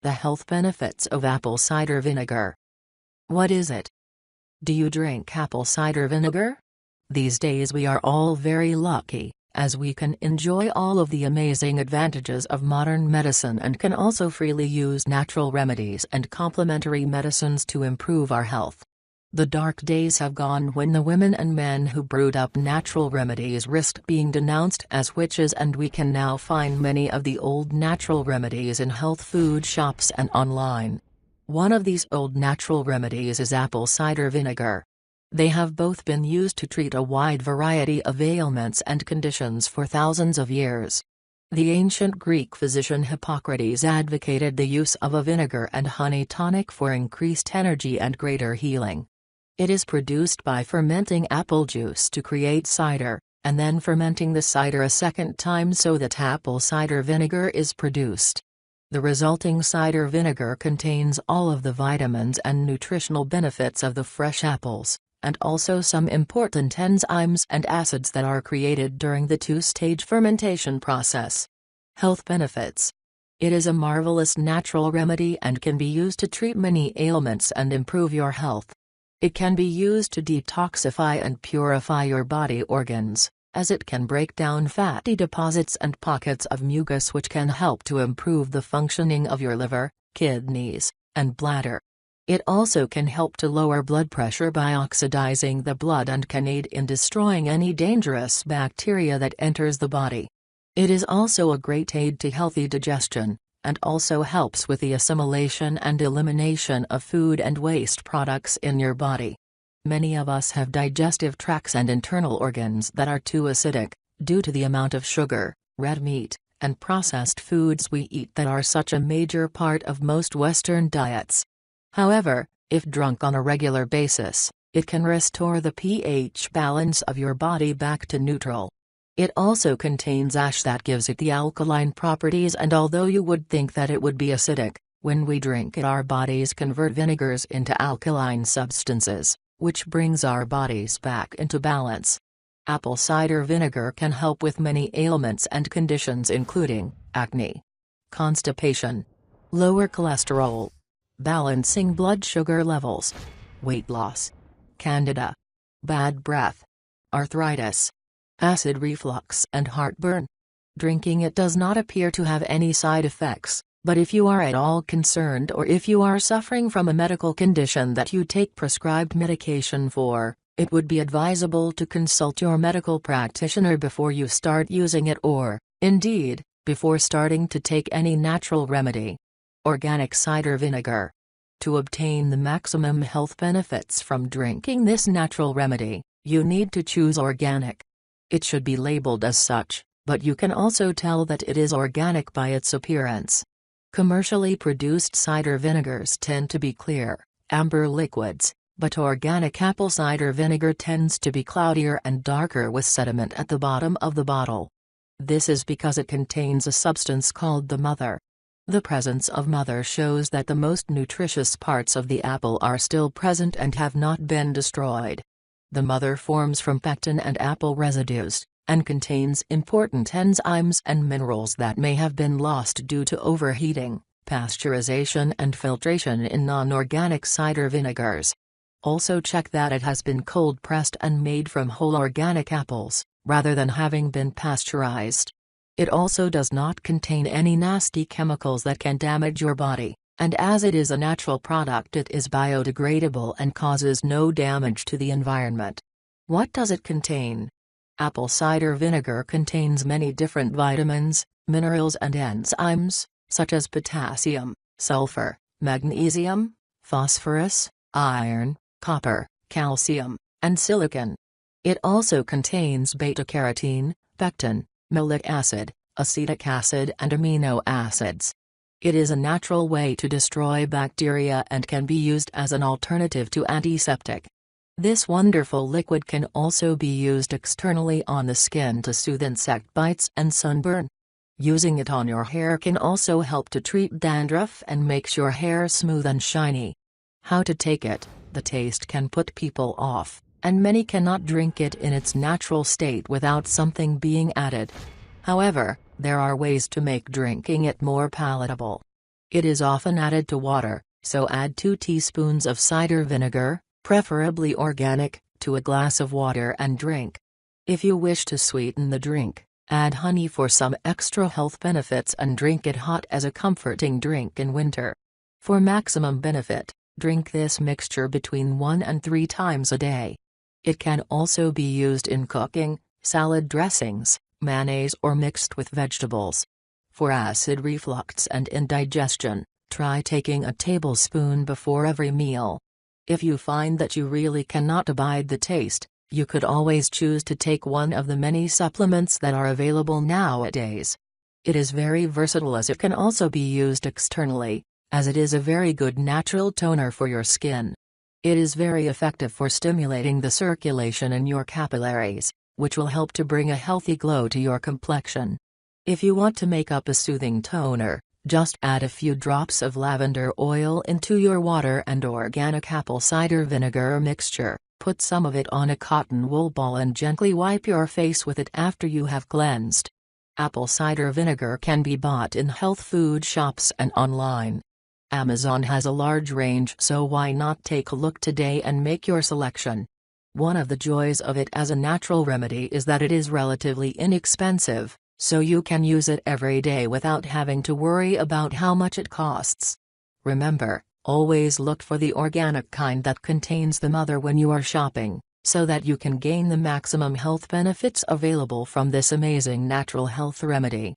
The health benefits of apple cider vinegar. What is it? Do you drink apple cider vinegar? These days we are all very lucky, as we can enjoy all of the amazing advantages of modern medicine and can also freely use natural remedies and complementary medicines to improve our health. The dark days have gone when the women and men who brewed up natural remedies risked being denounced as witches, and we can now find many of the old natural remedies in health food shops and online. One of these old natural remedies is apple cider vinegar. They have both been used to treat a wide variety of ailments and conditions for thousands of years. The ancient Greek physician Hippocrates advocated the use of a vinegar and honey tonic for increased energy and greater healing. It is produced by fermenting apple juice to create cider, and then fermenting the cider a second time so that apple cider vinegar is produced. The resulting cider vinegar contains all of the vitamins and nutritional benefits of the fresh apples, and also some important enzymes and acids that are created during the two-stage fermentation process. Health benefits. It is a marvelous natural remedy and can be used to treat many ailments and improve your health. It can be used to detoxify and purify your body organs, as it can break down fatty deposits and pockets of mucus, which can help to improve the functioning of your liver, kidneys, and bladder. It also can help to lower blood pressure by oxidizing the blood and can aid in destroying any dangerous bacteria that enters the body. It is also a great aid to healthy digestion, and also helps with the assimilation and elimination of food and waste products in your body. Many of us have digestive tracts and internal organs that are too acidic, due to the amount of sugar, red meat, and processed foods we eat that are such a major part of most Western diets. However, if drunk on a regular basis, it can restore the pH balance of your body back to neutral. It also contains ash that gives it the alkaline properties, and although you would think that it would be acidic, when we drink it our bodies convert vinegars into alkaline substances, which brings our bodies back into balance. Apple cider vinegar can help with many ailments and conditions including acne, constipation, lower cholesterol, balancing blood sugar levels, weight loss, candida, bad breath, arthritis, acid reflux and heartburn. Drinking it does not appear to have any side effects, but if you are at all concerned or if you are suffering from a medical condition that you take prescribed medication for, it would be advisable to consult your medical practitioner before you start using it or, indeed, before starting to take any natural remedy. Organic cider vinegar. To obtain the maximum health benefits from drinking this natural remedy, you need to choose organic. It should be labeled as such, but you can also tell that it is organic by its appearance. Commercially produced cider vinegars tend to be clear, amber liquids, but organic apple cider vinegar tends to be cloudier and darker with sediment at the bottom of the bottle. This is because it contains a substance called the mother. The presence of mother shows that the most nutritious parts of the apple are still present and have not been destroyed. The mother forms from pectin and apple residues, and contains important enzymes and minerals that may have been lost due to overheating, pasteurization and filtration in non-organic cider vinegars. Also check that it has been cold-pressed and made from whole organic apples, rather than having been pasteurized. It also does not contain any nasty chemicals that can damage your body, and as it is a natural product it is biodegradable and causes no damage to the environment. What does it contain? Apple cider vinegar contains many different vitamins, minerals and enzymes, such as potassium, sulfur, magnesium, phosphorus, iron, copper, calcium, and silicon. It also contains beta-carotene, pectin, malic acid, acetic acid and amino acids. It is a natural way to destroy bacteria and can be used as an alternative to antiseptic. This wonderful liquid can also be used externally on the skin to soothe insect bites and sunburn. Using it on your hair can also help to treat dandruff and makes your hair smooth and shiny. How to take it? The taste can put people off, and many cannot drink it in its natural state without something being added. However, there are ways to make drinking it more palatable. It is often added to water, so add 2 teaspoons of cider vinegar, preferably organic, to a glass of water and drink. If you wish to sweeten the drink, add honey for some extra health benefits and drink it hot as a comforting drink in winter. For maximum benefit, drink this mixture between 1 and 3 times a day. It can also be used in cooking, salad dressings, mayonnaise or mixed with vegetables. For acid reflux and indigestion, try taking a tablespoon before every meal. If you find that you really cannot abide the taste, you could always choose to take one of the many supplements that are available nowadays. It is very versatile as it can also be used externally, as it is a very good natural toner for your skin. It is very effective for stimulating the circulation in your capillaries, which will help to bring a healthy glow to your complexion. If you want to make up a soothing toner, just add a few drops of lavender oil into your water and organic apple cider vinegar mixture. Put some of it on a cotton wool ball and gently wipe your face with it after you have cleansed. Apple cider vinegar can be bought in health food shops and online. Amazon has a large range, so why not take a look today and make your selection? One of the joys of it as a natural remedy is that it is relatively inexpensive, so you can use it every day without having to worry about how much it costs. Remember, always look for the organic kind that contains the mother when you are shopping, so that you can gain the maximum health benefits available from this amazing natural health remedy.